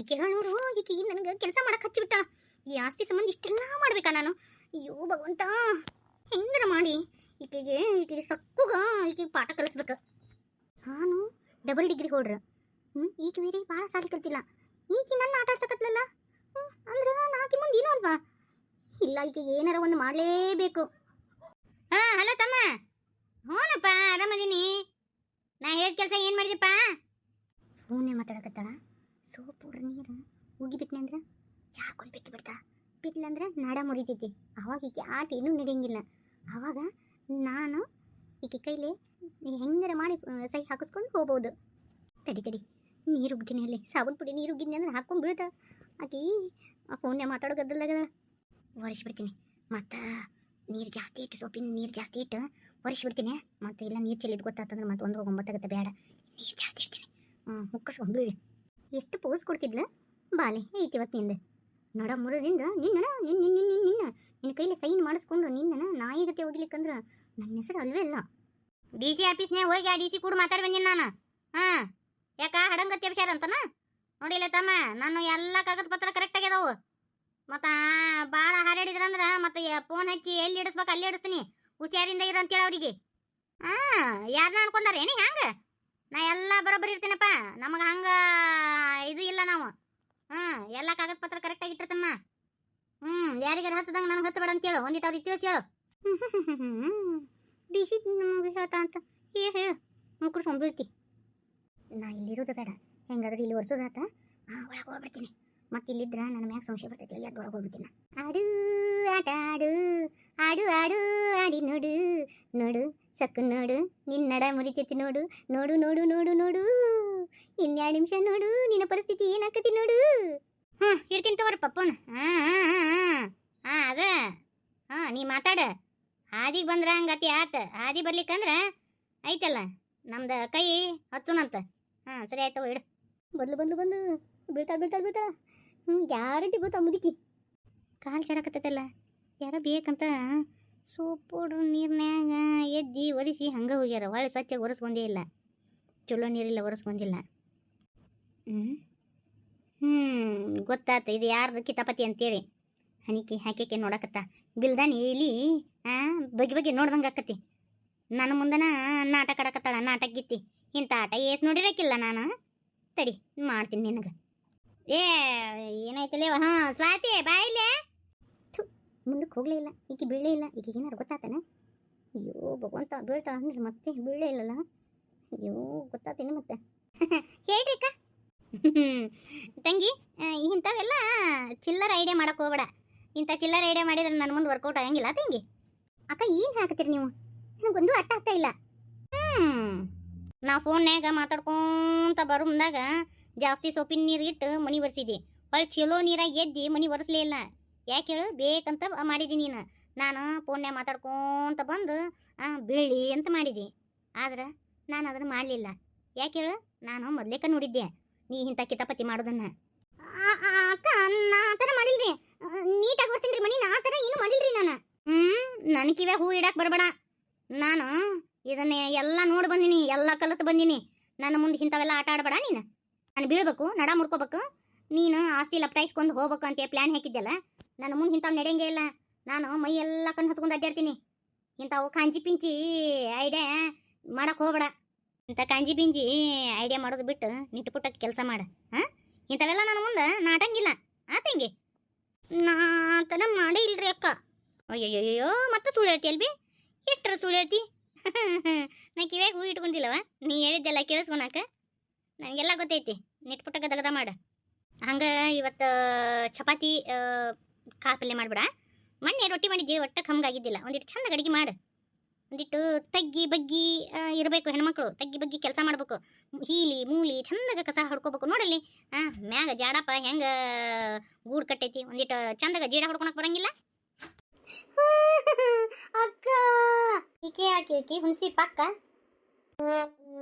ಈಕೆ ನೋಡು, ಈಕೆ ನನಗೆ ಕೆಲಸ ಮಾಡಕ್ಕೆ ಹಚ್ಚಿಬಿಟ್ಟಾಳ. ಈ ಆಸ್ತಿ ಸಂಬಂಧ ಇಷ್ಟೆಲ್ಲ ಮಾಡ್ಬೇಕಾ ನಾನು? ಅಯ್ಯೋ ಭಗವಂತ, ಹೆಂಗರ ಮಾಡಿ ಈಕೆಗೆ ಸಕ್ಕುಗ ಈಕೆಗೆ ಪಾಠ ಕಲಿಸ್ಬೇಕು. ನಾನು ಡಬಲ್ ಡಿಗ್ರಿ ಹೊಡ್ರ ಈಕೆ ಬೇರೆ ಭಾಳ ಸಾಲಿ ಕಲ್ತಿಲ್ಲ. ಈಕೆ ನನ್ನ ಆಟ ಆಡ್ಸಕತ್ಲಲ್ಲ, ಅಂದ್ರೆ ನಾಕಿ ಮುಂದೆ ಏನೋ ಅಲ್ವಾ? ಇಲ್ಲ, ಈಕೆಗೆ ಏನಾರ ಒಂದು ಮಾಡಲೇಬೇಕು. ಹಲೋ ತಮ್ಮ. ಹ್ಞೂನಪ್ಪ, ಆರಾಮದೀನಿ. ನಾ ಹೇಳಿದ ಕೆಲಸ ಏನು ಮಾಡಿದಪ್ಪ? ಫೋನೇ ಮಾತಾಡಕತ್ತಾಳ. ಸೋಪು ನೀರು ಉಗಿಬಿಟ್ನೆ ಅಂದ್ರೆ ಚಾಕೊಂಡು ಬಿಟ್ಟು ಬಿಡ್ತಾಳ. ಬಿಟ್ಲಂದ್ರೆ ನಡ ಮುರಿತೈತಿ. ಅವಾಗ ಈಕೆ ಆಟ ಏನೂ ನಡೆಯಂಗಿಲ್ಲ. ಆವಾಗ ನಾನು ಈಕೆ ಕೈಲಿ ಹೆಂಗಾರ ಮಾಡಿ ಸೈ ಹಾಕಿಸ್ಕೊಂಡು ಹೋಗ್ಬೋದು. ತಡಿ ನೀರು ಉಗ್ತೀನಿ, ಅಲ್ಲಿ ಸಾಬೂನು ಪುಡಿ ನೀರು ಉಗಿದ್ನಿ ಅಂದ್ರೆ ಹಾಕ್ಕೊಂಡು ಬೀಳ್ತಾಳೆ. ಆಕೆ ಆ ಫೋನ್ಯಾಗ ಮಾತಾಡೋ ಗದ್ದಲಾಗ ಒರೆಸ್ಬಿಡ್ತೀನಿ. ಮತ್ತು ನೀರು ಜಾಸ್ತಿ ಇಟ್ಟು, ಸೋಪಿನ ನೀರು ಜಾಸ್ತಿ ಇಟ್ಟು ಒರೆಸ್ಬಿಡ್ತೀನಿ. ಮತ್ತು ಇಲ್ಲ ನೀರು ಚೆಲ್ಲಿದ್ದು ಗೊತ್ತಾತಂದ್ರೆ ಮತ್ತೆ 1 ಬೇಡ, ನೀರು ಜಾಸ್ತಿ ಇಡ್ತೀನಿ. ಮುಕ್ಕಸ್ಕೊಂಡು ಬೀಳಿ. ಎಷ್ಟು ಪೋಸ್ ಕೊಡ್ತಿದ್ಲ ಬಾಲೆ ಐತಿ ಇವತ್ತು ನಿಂದ. ನಡ ಮುರದಿಂದ ನಿನ್ನ ಕೈಲಿ ಸೈನ್ ಮಾಡಿಸ್ಕೊಂಡು ನಿನ್ನ ನಾಯಿಗತೆ ಹೋಗ್ಲಿಕ್ಕಂದ್ರೆ ನನ್ನ ಹೆಸರು ಅಲ್ವೇ ಇಲ್ಲ. ಡಿ ಸಿ ಆಫೀಸ್ನಾಗ ಹೋಗಿ ಆ ಡಿ ಸಿ ಕೂಡ ಮಾತಾಡಿ ಬಂದೀನಿ ನಾನು. ಯಾಕ ಹಡಂಗತ್ತಿ ಅಭಿಷಾರ ಅಂತನ ನೋಡಿಲ್ಲ ತಮ್ಮ, ನಾನು ಎಲ್ಲ ಕಾಗದ ಪತ್ರ ಕರೆಕ್ಟ್ ಆಗ್ಯದವು. ಮತ್ತು ಭಾಳ ಹಾರಾಡಿದ್ರಂದ್ರೆ ಮತ್ತೆ ಫೋನ್ ಹಚ್ಚಿ ಎಲ್ಲಿ ಇಡಿಸ್ಬೇಕು ಅಲ್ಲಿ ಇಡಿಸ್ತೀನಿ. ಹುಷಾರಿಂದ ಇರ ಅಂತೇಳಿ ಅವ್ರಿಗೆ. ಯಾರನ್ನ ಅನ್ಕೊಂಡಾರ ಏನಿ ಹಂಗೆ? ನಾ ಎಲ್ಲ ಬರೋಬ್ಬರಿ ಇರ್ತೀನಪ್ಪ. ನಮಗೆ ಹಂಗೆ ಇದು ಇಲ್ಲ ನಾವು. ಎಲ್ಲ ಕಾಗದ ಪತ್ರ ಕರೆಕ್ಟಾಗಿ ಇಟ್ಟಿರ್ತಾನ. ಯಾರಿಗಾರ ಹಚ್ಚದಂಗೆ ನನಗೆ ಹಚ್ಚಬೇಡ ಅಂತೇಳು, ಒಂದಿಟ್ಟು ಅವ್ರಿಗೆ ತಿಳಿಸಿ ಹೇಳು. ಡಿ ಸಿ ನಮಗೆ ಹೇಳ್ತಾ ಅಂತ ಹೇಳು, ಮುಕ್ಕರ್ಸ್ಕೊಂಡು ಬೀಳ್ತಿ. ನಾ ಇಲ್ಲಿರೋದು ಬೇಡ, ಹೆಂಗಾದ್ರೆ ಇಲ್ಲಿ ಒರೆಸೋದಾತ. ಒಳಗೆ ಹೋಗ್ಬಿಡ್ತೀನಿ. ಮತ್ತೆ ಇಲ್ಲಿದ್ರೆ ನನ್ನ ಮ್ಯಾಗ ಸಂಶಯ ಬರ್ತೈತಿ, ಎದ್ದು ಒಳಗೆ ಹೋಗ್ಬಿಡ್ತೀನಿ. ಆಡು ಆಟ ಆಡು, ಆಡು ಆಡು ಆಡಿ ನೋಡು ನೋಡು ಸಕ್ಕು ನೋಡು, ನಿನ್ನಡ ಮುರಿತೈತಿ ನೋಡು ನೋಡು ನೋಡು ನೋಡು ನೋಡು. 2 ನಿಮಿಷ ನೋಡು, ನಿನ್ನ ಪರಿಸ್ಥಿತಿ ಏನಾಕತಿ ನೋಡು. ಇಡ್ತೀನಿ ತಗೋರಿ ಪಪ್ಪನ. ಅದ ನೀ ಮಾತಾಡ. ಹಾದಿಗೆ ಬಂದ್ರೆ ಹಂಗತಿ ಆತ. ಹಾದಿ ಬರ್ಲಿಕ್ಕಂದ್ರೆ ಐತಲ್ಲ ನಮ್ದು ಕೈ ಹಚ್ಚುನಂತ. ಸರಿ ಆಯ್ತವ, ಇಡು. ಬಂದು ಬೀಳ್ತಾಳ. ಗ್ಯಾರಂಟಿ ಗೊತ್ತಾ ಮುದುಕಿ. ಕಾಲು ಕೆರಕತ್ತೈತಲ್ಲ, ಯಾರೋ ಬೇಕಂತ ಸೋಪ್ ಪೌಡ್ರ್ ನೀರ್ನ್ಯಾಗ ಎದ್ದಿ ಒರೆಸಿ ಹಂಗೆ ಹೋಗ್ಯಾರ. ಹೊಳ್ಳಿ ಸ್ವಚ್ಛ ಒರೆಸ್ಕೊಂಡೇ ಇಲ್ಲ, ಚಲೋ ನೀರಿಲ್ಲ ಒರೆಸ್ಕೊಂಡಿಲ್ಲ. ಗೊತ್ತಾತ ಇದು ಯಾರ್ದು ಕಿತಾಪತಿ ಅಂತೇಳಿ. ಹನಿಕೆ ಹಾಕಿ ನೋಡಕತ್ತ ಬಿಲ್ದಾನಿ ಇಲ್ಲಿ ಬಗ್ಗೆ ನೋಡ್ದಂಗೆ ಆಕತಿ. ನನ್ನ ಮುಂದನ ನಾಟಕ ಆಡಕತ್ತಾಳ, ನಾಟಕ ಗಿತ್ತಿ. ಇಂಥ ಆಟ ಏಸ್ ನೋಡಿರಕ್ಕಿಲ್ಲ ನಾನು. ತಡಿ ಮಾಡ್ತೀನಿ ನಿನಗೆ. ಏನಾಯ್ತಲ್ಲ? ಸ್ವಾತಿ ಬಾಯಿಲೆ. ಮುಂದಕ್ಕೆ ಹೋಗಲೇ ಇಲ್ಲ, ಈಕೆ ಬೀಳೇ ಇಲ್ಲ. ಈಕೆ ಏನಾರು ಗೊತ್ತಾತನ? ಅಯ್ಯೋ ಭಗವಂತ, ಬೀಳ್ತಾಳ ಅಂದ್ರೆ ಮತ್ತೆ ಬೀಳೇ ಇಲ್ಲಲ್ಲ. ಅಯ್ಯೋ ಗೊತ್ತಾತೇನೆ ಮತ್ತೆ. ಹೇಳ್ರಿ ಅಕ್ಕ. ತಂಗಿ, ಇಂಥವೆಲ್ಲ ಚಿಲ್ಲರ್ ಐಡಿಯಾ ಮಾಡಕ್ಕೆ ಹೋಗ್ಬೇಡ. ಇಂಥ ಚಿಲ್ಲರ್ ಐಡಿಯಾ ಮಾಡಿದ್ರೆ ನನ್ನ ಮುಂದೆ ವರ್ಕೌಟ್ ಆಗಂಗಿಲ್ಲ ತಂಗಿ. ಅಕ್ಕ ಏನು ಹಾಕತ್ತೀರಿ ನೀವು? ನನಗೊಂದು ಅರ್ಥ ಆಗ್ತಾ ಇಲ್ಲ. ನಾ ಫೋನ್ಯಾಗ ಮಾತಾಡ್ಕೊಂತ ಬರೋ ಮುಂದಾಗ ಜಾಸ್ತಿ ಸೋಪಿನ ನೀರು ಇಟ್ಟು ಮನಿ ಒರೆಸಿದಿ. ಹೊಳ್ಳಿ ಚಲೋ ನೀರಾಗಿ ಎದ್ದಿ ಮನಿ ಒರೆಸ್ಲೇ ಇಲ್ಲ. ಯಾಕೆ ಹೇಳು? ಬೇಕಂತ ಮಾಡಿದ್ದೀನಿ ನೀನು. ನಾನು ಫೋನ್ಯಾಗ ಮಾತಾಡ್ಕೊಂತ ಬಂದು ಬೀಳಿ ಅಂತ ಮಾಡಿದಿ. ಆದ್ರೆ ನಾನು ಅದನ್ನು ಮಾಡಲಿಲ್ಲ. ಯಾಕೆ ಹೇಳು? ನಾನು ಮೊದಲೇಕ ನೋಡಿದ್ದೆ ನೀ ಇಂಥ ಕಿತಾಪತಿ ಮಾಡೋದನ್ನ. ಅಕ್ಕ, ನಾ ಆ ಥರ ಮಾಡಿಲ್ರಿ. ನೀಟಾಗಿ ಒರೆಸಿನ್ರಿ ಮನಿ. ಆ ಥರ ಏನು ಮಾಡಿಲ್ರಿ ನಾನು. ನನ್ನ ಕಿವ್ಯಾಗ ಹೂ ಇಡಕ್ಕೆ ಬರಬೇಡ. ನಾನು ಇದನ್ನ ಎಲ್ಲ ನೋಡಿ ಬಂದೀನಿ, ಎಲ್ಲ ಕಲಿತು ಬಂದೀನಿ. ನನ್ನ ಮುಂದೆ ಇಂಥವೆಲ್ಲ ಆಟ ಆಡಬೇಡ ನೀನು. ನಾನು ಬೀಳ್ಬೇಕು, ನಡ ಮುರ್ಕೋಬೇಕು, ನೀನು ಆಸ್ತಿ ಲಪ್ಟಾಯಿಸ್ಕೊಂಡು ಹೋಗ್ಬೇಕು ಅಂತ ಪ್ಲ್ಯಾನ್ ಹಾಕಿದ್ದೆಲ್ಲ. ನನ್ನ ಮುಂದೆ ಇಂಥವು ನಡೆಯಂಗೇ ಇಲ್ಲ. ನಾನು ಮೈ ಎಲ್ಲ ಕಣ್ಣು ಹಚ್ಕೊಂಡು ಅಡ್ಡಾಡ್ತೀನಿ. ಇಂಥವು ಕಾಂಜಿ ಪಿಂಚಿ ಐಡಿಯಾ ಮಾಡಕ್ಕೆ ಹೋಗ್ಬೇಡ. ಇಂಥ ಕಾಂಜಿ ಪಿಂಚಿ ಐಡಿಯಾ ಮಾಡೋದು ಬಿಟ್ಟು ನಿಟ್ಟು ಪುಟ್ಟಕ್ಕೆ ಕೆಲಸ ಮಾಡು. ಇಂಥವೆಲ್ಲ ನನ್ನ ಮುಂದೆ ನಾಟಂಗಿಲ್ಲ ಆತಂಗಿ. ನಾ ಆ ಥರ ಮಾಡೇ ಇಲ್ರಿ ಅಕ್ಕ. ಅಯ್ಯಯ್ಯೋ, ಮತ್ತೆ ಸುಳ್ಳು ಹೇಳ್ತಿ ಅಲ್ಬಿ? ಎಷ್ಟರ ಸುಳ್ಳು ಹೇಳ್ತಿ? ನಾ ಕಿವ್ಯಾಗ ಹೂ ಇಟ್ಕೊಂಡಿಲ್ಲವ? ನೀ ಹೇಳಿದ್ದೆಲ್ಲ ಕೇಳಿಸ್ಕೊಳಕ ನನಗೆಲ್ಲ ಗೊತ್ತೈತಿ. ನಿಟ್ಪುಟ್ಟಕ್ಕೆ ದಗದ ಮಾಡು. ಹಂಗೆ ಇವತ್ತು ಚಪಾತಿ ಕಾಳು ಪಲ್ಯ ಮಾಡ್ಬೇಡ. ಮೊನ್ನೆ ರೊಟ್ಟಿ ಮಾಡಿದ್ವಿ, ಒಟ್ಟು ಕಮ್ಗಾಗಿದ್ದಿಲ್ಲ. ಒಂದಿಟ್ಟು ಚಂದ ಅಡುಗೆ ಮಾಡು. ಒಂದಿಟ್ಟು ತಗ್ಗಿ ಬಗ್ಗಿ ಇರಬೇಕು. ಹೆಣ್ಮಕ್ಳು ತಗ್ಗಿ ಬಗ್ಗಿ ಕೆಲಸ ಮಾಡ್ಬೇಕು. ಹೀಲಿ ಮೂಲಿ ಚಂದಾಗ ಕಸ ಹೊಡ್ಕೋಬೇಕು. ನೋಡಲ್ಲಿ ಮ್ಯಾಗ ಜಾಡಪ್ಪ ಹೆಂಗೆ ಗೂಡು ಕಟ್ಟೈತಿ. ಒಂದಿಟ್ಟು ಚಂದಾಗ ಜೀಡ ಹೊಡ್ಕೊಳಕ್ಕೆ ಬರಂಗಿಲ್ಲ ಅಕ್ಕ. ಈಕೆ ಆಕಿ ಹುಣಸಿ ಪಕ್ಕ.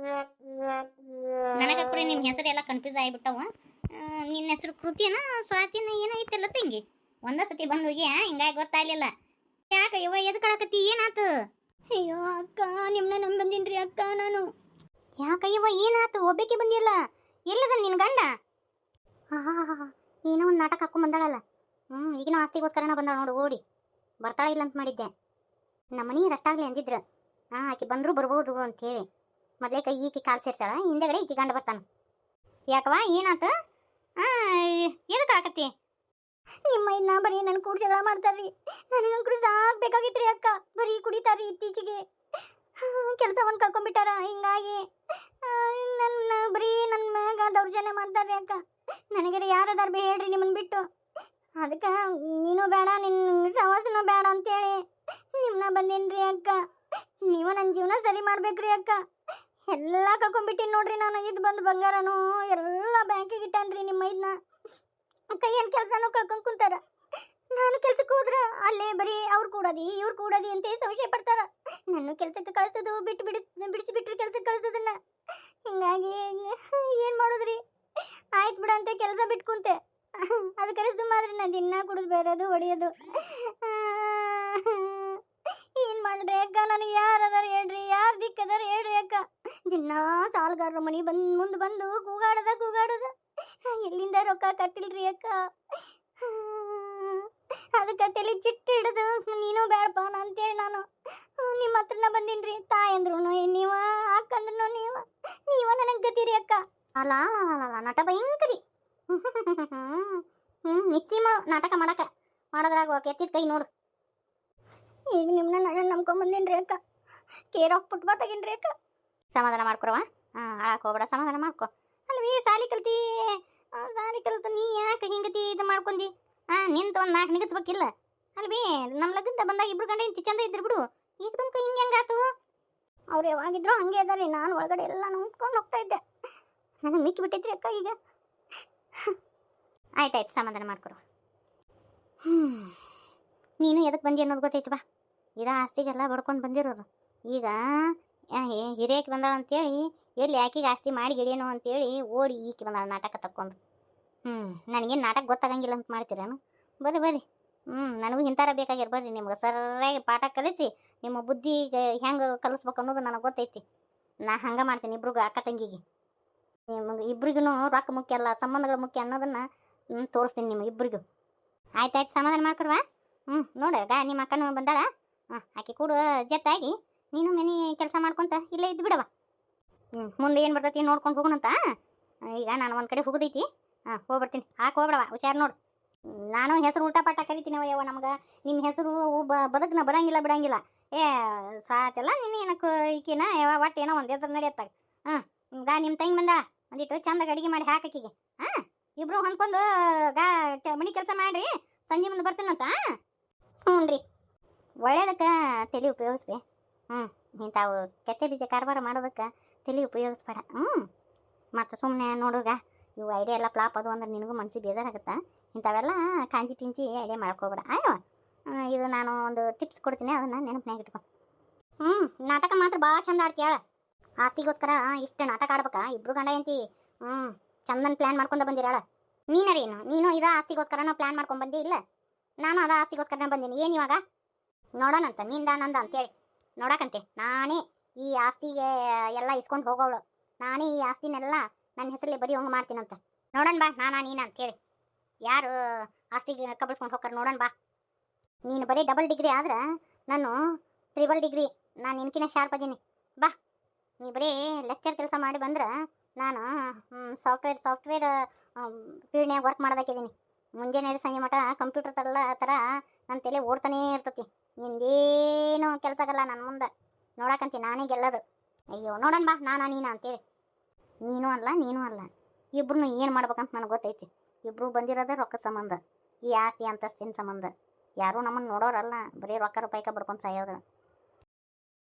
ನನಗ ಕೂಡ ನಿಮ್ಮ ಹೆಸರು ಎಲ್ಲ ಕನ್ಫ್ಯೂಸ್ ಆಗಿಬಿಟ್ಟವ. ನಿನ್ನ ಹೆಸರು ಕೃತಿನ ಸ್ವಾತಿನ ಏನೈತಲ್ಲ ತಂಗಿ? ಒಂದ ಸತಿ ಬಂದು ಹೋಗಿ ಹಿಂಗಾಗಿ ಗೊತ್ತಾಗ್ಲಿಲ್ಲ. ಯಾಕ ಯವ್ವ ಎದಕಳಕತ್ತಿ? ಏನಾತು? ಅಯ್ಯೋ ಅಕ್ಕ, ನಿಮ್ಮನ್ನ ನಂಬಿ ಬಂದೀನ್ರಿ ಅಕ್ಕ ನಾನು. ಯಾಕಯ್ಯವ್ವ ಏನಾತು? ಒಬ್ಬಕ್ಕೆ ಬಂದಿಲ್ಲ. ಎಲ್ಲದ ನಿನ್ನ ಗಂಡ? ಹಾ ಹಾ ಹಾ ಹಾ ಏನೋ ಒಂದು ನಾಟಕ ಹಾಕೊಂಡ್ ಬಂದಾಳಲ್ಲ. ಈಗಿನ ಆಸ್ತಿಗೋಸ್ಕರನ ಬಂದಾಳ ನೋಡು ಓಡಿ. ಬರ್ತಾಳ ಇಲ್ಲ ಅಂತ ಮಾಡಿದ್ದೆ. ನಮ್ಮ ಮನೆಯವ್ರು ಅಷ್ಟಾಗ್ಲಿ ಅಂದಿದ್ರು. ಆಕೆ ಬಂದರೂ ಬರ್ಬೋದು ಅಂತ ಹೇಳಿ ಮೊದಲೇ ಕೈ ಈಕಿ ಕಾಲು ಸೇರ್ಸಾಳ, ಹಿಂದೆಗಡೆ ಈಕಿ ಗಂಡ ಬರ್ತಾನ. ಯಾಕವಾ ಏನಾತ? ಎದಕ್ಕೆ ಆಕತಿ? ನಿಮ್ಮ ಇನ್ನ ಬರೀ ನನ್ನ ಕೂಡ ಜಗಳ ಮಾಡ್ತಾರ್ರಿ. ನನಗಂಕರು ಸಾಕ್ಬೇಕಾಗಿತ್ರಿ ಅಕ್ಕ. ಬರೀ ಕುಡಿತಾರ್ರಿ ಇತ್ತೀಚೆಗೆ. ಕೆಲಸ ಒಂದು ಕಳ್ಕೊಂಡ್ಬಿಟ್ಟಾರ. ಹಿಂಗಾಗಿ ನನ್ನ ಬರೀ ನನ್ನ ಮ್ಯಾಗ ದೌರ್ಜನ್ಯ ಮಾಡ್ತಾರ್ರಿ ಅಕ್ಕ. ನನಗರ ಯಾರದಾರ ಹೇಳ್ರಿ ನಿಮ್ಮನ್ನು ಬಿಟ್ಟು. ಅದಕ್ಕೆ ನೀನು ಬೇಡ, ನಿನ್ನ ಸವಾಸನೂ ಬೇಡ ಅಂತೇಳಿ ನಿಮ್ಮನ್ನ ಬಂದೇನ್ರಿ ಅಕ್ಕ. ನೀವು ನನ್ನ ಜೀವನ ಸರಿ ಮಾಡ್ಬೇಕ್ರಿ ಅಕ್ಕ. ಎಲ್ಲ ಕಳ್ಕೊಂಡ್ಬಿಟ್ಟಿನಿ ನೋಡ್ರಿ ನಾನು. ಇದು ಬಂದು ಬಂಗಾರನು ಎಲ್ಲ ಬ್ಯಾಂಕಿಗೆ ಇಟ್ಟಾನ್ರಿ ನಿಮ್ಮ ಇದನ್ನ. ಕೈಯನ್ ಕೆಲಸನೂ ಕಳ್ಕೊಂಡ್ ಕುಂತಾರ. ನಾನು ಕೆಲ್ಸಕ್ಕೆ ಹೋದ್ರ ಅಲ್ಲೇ ಬರೀ ಅವ್ರು ಕೂಡದಿ ಇವ್ರು ಕೂಡದಿ ಅಂತ ಸಂಶಯ ಪಡ್ತಾರ. ನನ್ನ ಕೆಲ್ಸಕ್ಕೆ ಕಳ್ಸೋದು ಬಿಡಿಸಿಬಿಟ್ರಿ ಕೆಲ್ಸಕ್ಕೆ ಕಳ್ಸೋದನ್ನ. ಹಿಂಗಾಗಿ ಏನ್ ಮಾಡೋದ್ರಿ? ಆಯ್ತು ಬಿಡ ಅಂತ ಕೆಲಸ ಬಿಟ್ಟು ಕುಂತೆ. ಅದಕ್ಕೆ ಸುಮ್ಮಾದ್ರೆ ನಾ ದಿನ ಕುಡಿದು ಬೇರೆದು ಹೊಡಿಯೋದು. ಏನ್ ಮಾಡ್ರಿ ಅಕ್ಕ? ನನಗೆ ಯಾರದಾರ ಹೇಳ್ರಿ, ಯಾರು ದಿಕ್ಕದಾರ ಹೇಳ್ರಿ ಅಕ್ಕ. ದಿನ ಸಾಲಗಾರರ ಮನೆ ಮುಂದೆ ಬಂದು ಕೂಗಾಡದ ಎಲ್ಲಿಂದ ರೊಕ್ಕ ಕಟ್ಟಿಲ್ರಿ ಅಕ್ಕ. ಅದಕ್ಕೆ ತಲೆ ಚಿಟ್ಟು ಹಿಡಿದು ನೀನು ಬೇಡಪ್ಪ ಅಂತೇಳಿ ನಾನು ನಿಮ್ಮ ಹತ್ರನ ಬಂದಿನ್ರಿ. ತಾಯಿ ಅಂದ್ರು ನೀವ, ಅಕ್ಕಂದ್ರು ನೀವ ನನಗೆ ಗತಿರಿ ಅಕ್ಕ. ಅಲ್ಲ ನಟ ಭಯಂಕರಿ. ನಿಶ್ಚಯ ಮಾಡು ನಾಟಕ ಮಾಡೋದ್ರಾಗ ಎತ್ತಿದ ಕೈ ನೋಡು. ಈಗ ನಿಮ್ಮನ್ನ ನಾನು ನಂಬ್ಕೊಂಬಂದಿನ್ರಿ ಅಕ್ಕ. ಕೇರ್ ಆಫ್ ಪುಟ್ಬಾ ತಗಿನ್ರಿ ಅಕ್ಕ. ಸಮಾಧಾನ ಮಾಡ್ಕೊರವ. ಆಳಕ್ಕೆ ಹೋಗ್ಬೇಡ, ಸಮಾಧಾನ ಮಾಡ್ಕೊ. ಅಲ್ವೇ ಸಾಲಿ ಕಲ್ತಿ ನೀ ಯಾಕೆ ಹಿಂಗತಿ ಇದು ಮಾಡ್ಕೊಂಡಿ? ನಿಂತ ಒಂದು 4 ನಿಗಸ್ಬೇಕಿಲ್ಲ ಅಲ್ವೇ? ನಮ್ಮ ಲಗ್ನದ ಬಂದಾಗ ಇಬ್ರು ಗಂಡ ಇಂತಿ ಚಂದ ಇದ್ರು ಬಿಡು. ಈಗ ತುಮಕ ಹಿಂಗೆ ಹೆಂಗಾತು? ಅವ್ರು ಯಾವಾಗಿದ್ರು ಹಂಗೆ ಅದಾರಿ. ನಾನು ಒಳಗಡೆ ಎಲ್ಲ ನಂಬ್ಕೊಂಡು ಹೋಗ್ತಾ ಇದ್ದೆ. ನನಗೆ ಮಿಕ್ಕಿ ಬಿಟ್ಟೈತ್ರಿ ಅಕ್ಕ ಈಗ. ಆಯ್ತಾಯ್ತು, ಸಮಾಧಾನ ಮಾಡ್ಕೊರು. ನೀನು ಎದಕ್ಕೆ ಬಂದಿ ಅನ್ನೋದು ಗೊತ್ತೈತಿ ಬಾ. ಇದ ಆಸ್ತಿಗೆಲ್ಲ ಬಡ್ಕೊಂಡು ಬಂದಿರೋದು. ಈಗ ಹಿರಿಯಕ್ಕೆ ಬಂದಾಳ ಅಂತೇಳಿ ಎಲ್ಲಿ ಆಕಿಗೆ ಆಸ್ತಿ ಮಾಡಿ ಗಿಡಿಯೇನೋ ಅಂತೇಳಿ ಓಡಿ ಈಕೆ ಬಂದಾಳ ನಾಟಕ ತಕ್ಕೊಂಡು. ನನಗೇನು ನಾಟಕ ಗೊತ್ತಾಗಂಗಿಲ್ಲ ಅಂತ ಮಾಡ್ತೀರೇನು? ಬರ್ರಿ ನನಗೂ ಇಂಥಾರ ಬೇಕಾಗ್ಯಾರ. ಬರ್ರಿ ನಿಮ್ಗೆ ಸರಿಯಾಗಿ ಪಾಠ ಕಲಿಸಿ ನಿಮ್ಮ ಬುದ್ಧಿಗೆ ಹೆಂಗೆ ಕಲಿಸ್ಬೇಕು ಅನ್ನೋದು ನನಗೆ ಗೊತ್ತೈತಿ. ನಾ ಹಂಗೆ ಮಾಡ್ತೀನಿ ಇಬ್ರಿಗೂ, ಅಕ್ಕ ತಂಗಿಗೆ. ನಿಮಗೆ ಇಬ್ರಿಗೂ ರೊಕ್ಕ ಮುಖ್ಯ ಅಲ್ಲ, ಸಂಬಂಧಗಳು ಮುಖ್ಯ ಅನ್ನೋದನ್ನು ತೋರಿಸ್ತೀನಿ ನಿಮಗೆ ಇಬ್ರಿಗೂ. ಆಯ್ತಾಯ್ತು, ಸಮಾಧಾನ ಮಾಡ್ಕೊಡ್ವಾ. ನೋಡ ನಿಮ್ಮ ಅಕ್ಕನೂ ಬಂದಾಳ. ಆಕೆ ಕೂಡ ಜಟ್ಟಾಗಿ ನೀನು ಮನೆ ಕೆಲಸ ಮಾಡ್ಕೊತ ಇಲ್ಲೇ ಇದ್ದು ಬಿಡವ. ಮುಂದೆ ಏನು ಬರ್ತೈತಿ ನೋಡ್ಕೊಂಡು ಹೋಗೋಣಂತ. ಈಗ ನಾನು ಒಂದು ಕಡೆ ಹೋಗೋದೈತಿ. ಹೋಗ್ಬರ್ತೀನಿ. ಹೋಗ್ಬಿಡವ, ಹುಷಾರು ನೋಡು. ನಾನು ಹೆಸರು ಉಲ್ಟಾ ಪಾಠ ಕರಿತೀನಿ ಯವ್ವ. ನಮ್ಗೆ ನಿಮ್ಮ ಹೆಸರು ಬದುಕನ ಬರಂಗಿಲ್ಲ ಬಿಡಂಗಿಲ್ಲ. ಸಾತೆಲ್ಲ ನೀನು ಏನಕ್ಕೆ ಈಕಿನ ಯಾವ ಒಟ್ಟು ಏನೋ ಒಂದು ಹೆಸರು ನಡೆಯತ್ತಾಗ. ನಿಮ್ಮ ತಂಗಿ ಬಂದ ಒಂದಿಟ್ಟು ಚಂದಾಗ ಅಡುಗೆ ಮಾಡಿ ಹಾಕಿಗೆ. ಇಬ್ರು ಹೊಂದ್ಕೊಂಡು ಮನೆ ಕೆಲಸ ಮಾಡಿರಿ. ಸಂಜೆ ಮುಂದೆ ಬರ್ತೀನಂತ. ಹ್ಞೂ ರೀ, ಒಳ್ಳೇದಕ್ಕೆ ತಲೆ ಉಪಯೋಗಿಸ್ಬೇ. ಇಂಥವು ಕೆಟ್ಟ ಬೀಜ ಕಾರ್ಬಾರ ಮಾಡೋದಕ್ಕೆ ತಲೆ ಉಪಯೋಗಿಸ್ಬೇಡ. ಮತ್ತು ಸುಮ್ಮನೆ ನೋಡುಗ ಇವು ಐಡಿಯಾ ಎಲ್ಲ ಫ್ಲಾಪ್ ಅದು ಅಂದ್ರೆ ನಿನಗೂ ಮನಸ್ಸಿಗೆ ಬೇಜಾರಾಗುತ್ತಾ? ಇಂಥವೆಲ್ಲ ಕಾಂಜಿ ಪಿಂಚಿ ಐಡಿಯಾ ಮಾಡ್ಕೋಬೇಡ. ಇದು ನಾನು ಒಂದು ಟಿಪ್ಸ್ ಕೊಡ್ತೀನಿ, ಅದನ್ನು ನೆನಪಿನಾಗ ಇಟ್ಕೊ. ನಾಟಕ ಮಾತ್ರ ಭಾಳ ಚಂದ ಆಡ್ತೀಯಾಳ. ಆಸ್ತಿಗೋಸ್ಕರ ಇಷ್ಟು ನಾಟಕ ಆಡ್ಬೇಕಾ? ಇಬ್ರು ಗಂಡ ಎಂತಿ ಚಂದನ ಪ್ಲ್ಯಾನ್ ಮಾಡ್ಕೊಂಡು ಬಂದಿರಾಳ. ನೀನು ಇದ ಆಸ್ತಿಗೋಸ್ಕರ ಪ್ಲ್ಯಾನ್ ಮಾಡ್ಕೊಂಡು ಬಂದೇ ಇಲ್ಲ. ನಾನು ಅದ ಆಸ್ತಿಗೋಸ್ಕರ ಬಂದೀನಿ. ಏನು ಇವಾಗ ನೋಡೋಣಂತ ನಿಂದ ನಂದ ಅಂತೇಳಿ ನೋಡಕಂತೆ. ನಾನೇ ಈ ಆಸ್ತಿಗೆ ಎಲ್ಲ ಇಸ್ಕೊಂಡು ಹೋಗೋಳು. ನಾನೇ ಈ ಆಸ್ತಿನೆಲ್ಲ ನನ್ನ ಹೆಸರಲ್ಲಿ ಬರೀ ಹಂಗೆ ಮಾಡ್ತೀನಂತ. ನೋಡೋಣ ಬಾ ನೀನು ಅಂತೇಳಿ ಯಾರು ಆಸ್ತಿಗೆ ಕಬಳಿಸ್ಕೊಂಡು ಹೋಗ್ತಾರೆ ನೋಡೋಣ ಬಾ. ನೀನು ಬರೀ ಡಬಲ್ ಡಿಗ್ರಿ ಆದ್ರೆ ನಾನು ತ್ರಿಬಲ್ ಡಿಗ್ರಿ. ನಾನು ನಿನ್ಕಿನ ಶಾರ್ಪ್ ಅದೀನಿ ಬಾ. ನೀ ಬರೀ ಲೆಕ್ಚರ್ ಕೆಲಸ ಮಾಡಿ ಬಂದ್ರೆ ನಾನು ಸಾಫ್ಟ್ವೇರ್ ಫೀಲ್ಡ್ನ್ಯಾಗ ವರ್ಕ್ ಮಾಡೋದಕ್ಕಿದ್ದೀನಿ. ಮುಂಜಾನೆ ಸಂಜೆ ಮಠ ಕಂಪ್ಯೂಟರ್ ಥರ ನನ್ನ ತಲೆ ಓಡ್ತಾನೇ ಇರ್ತತಿ. ನಿಂದೇನು ಕೆಲಸ ಆಗಲ್ಲ ನನ್ನ ಮುಂದೆ. ನೋಡಕಂತೀನಿ ನಾನೇ ಗೆಲ್ಲೋದು. ಅಯ್ಯೋ ನೋಡೋಣ ಬಾ ನೀನು ಅಂತೇಳಿ. ನೀನು ಅಲ್ಲ ಇಬ್ರು ಏನು ಮಾಡ್ಬೇಕಂತ ನನಗೆ ಗೊತ್ತೈತಿ. ಇಬ್ರು ಬಂದಿರೋದು ರೊಕ್ಕ ಸಂಬಂಧ, ಈ ಆಸ್ತಿ ಅಂತಸ್ತಿನ ಸಂಬಂಧ. ಯಾರೂ ನಮ್ಮನ್ನು ನೋಡೋರಲ್ಲ, ಬರೀ ರೊಕ್ಕ ರೂಪಾಯಿಕ ಬಡ್ಕೊಂಡು ಸಾಯೋದು.